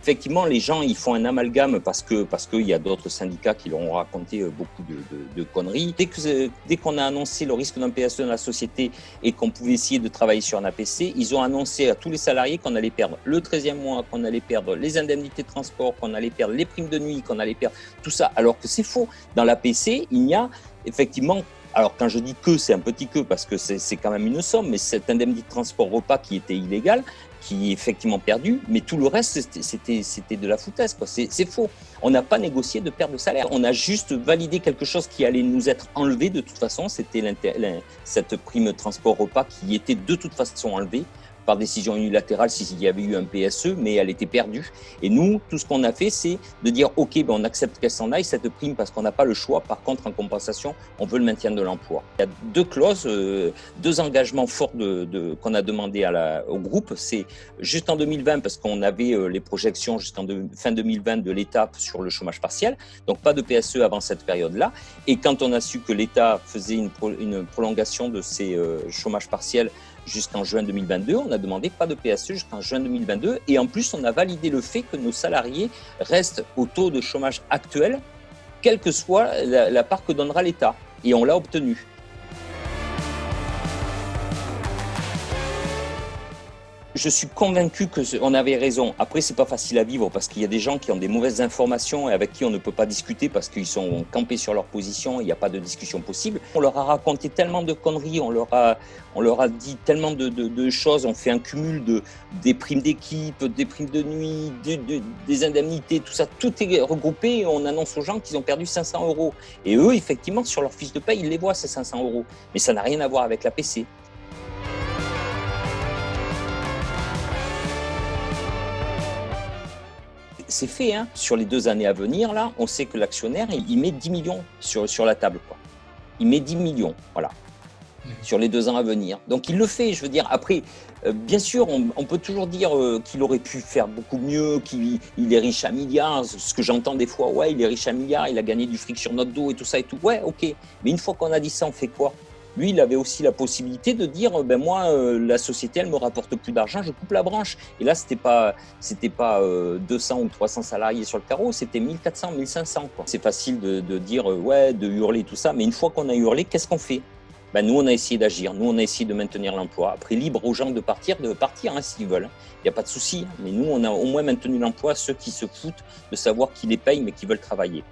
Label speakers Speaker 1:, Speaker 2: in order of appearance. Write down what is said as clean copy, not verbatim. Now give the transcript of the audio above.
Speaker 1: effectivement, les gens, ils font un amalgame parce qu'il y a d'autres syndicats qui leur ont raconté beaucoup de conneries. Dès qu'on a annoncé le risque d'un PSE dans la société et qu'on pouvait essayer de travailler sur un APC, ils ont annoncé à tous les salariés qu'on allait perdre le 13e mois, qu'on allait perdre les indemnités de transport, qu'on allait perdre les primes de nuit, qu'on allait perdre tout ça, alors que c'est faux. Dans l'APC, il y a effectivement... Alors, quand je dis que, c'est un petit que, parce que c'est quand même une somme, mais cette indemnité de transport repas qui était illégale, qui est effectivement perdue, mais tout le reste, c'était de la foutaise, quoi. C'est faux. On n'a pas négocié de perte de salaire. On a juste validé quelque chose qui allait nous être enlevé de toute façon. C'était cette prime de transport repas qui était de toute façon enlevée par décision unilatérale s'il y avait eu un PSE, mais elle était perdue. Et nous, tout ce qu'on a fait, c'est de dire « Ok, ben on accepte qu'elle s'en aille, cette prime, parce qu'on n'a pas le choix. Par contre, en compensation, on veut le maintien de l'emploi. » Il y a deux clauses, deux engagements forts qu'on a demandé au groupe. C'est juste en 2020, parce qu'on avait les projections jusqu'en fin 2020 de l'État sur le chômage partiel. Donc, pas de PSE avant cette période-là. Et quand on a su que l'État faisait une prolongation de ces chômages partiels jusqu'en juin 2022, on a demandé pas de PSE jusqu'en juin 2022 et en plus on a validé le fait que nos salariés restent au taux de chômage actuel, quelle que soit la part que donnera l'État, et on l'a obtenu. Je suis convaincu qu'on avait raison. Après, c'est pas facile à vivre parce qu'il y a des gens qui ont des mauvaises informations et avec qui on ne peut pas discuter parce qu'ils sont campés sur leur position, il n'y a pas de discussion possible. On leur a raconté tellement de conneries, on leur a dit tellement de choses, on fait un cumul des primes d'équipe, des primes de nuit, des indemnités, tout ça, tout est regroupé et on annonce aux gens qu'ils ont perdu 500 €. Et eux, effectivement, sur leur fiche de paie, ils les voient ces 500 €. Mais ça n'a rien à voir avec l'APC. C'est fait, hein. Sur les 2 années à venir, là, on sait que l'actionnaire, il met 10 millions sur la table, quoi. Il met 10 millions, voilà, sur les 2 ans à venir. Donc, il le fait, je veux dire. Après, bien sûr, on peut toujours dire qu'il aurait pu faire beaucoup mieux, qu'il est riche à milliards. Ce que j'entends des fois, ouais, il est riche à milliards, il a gagné du fric sur notre dos et tout ça et tout. Ouais, ok. Mais une fois qu'on a dit ça, on fait quoi? Lui, il avait aussi la possibilité de dire, ben moi, la société, elle me rapporte plus d'argent, je coupe la branche. Et là, c'était pas 200 ou 300 salariés sur le carreau, c'était 1400, 1500, quoi. C'est facile de dire, ouais, de hurler, tout ça. Mais une fois qu'on a hurlé, qu'est-ce qu'on fait? Ben, nous, on a essayé d'agir. Nous, on a essayé de maintenir l'emploi. Après, libre aux gens de partir hein, s'ils veulent. Il n'y a pas de souci. Mais nous, on a au moins maintenu l'emploi, ceux qui se foutent de savoir qui les paye, mais qui veulent travailler.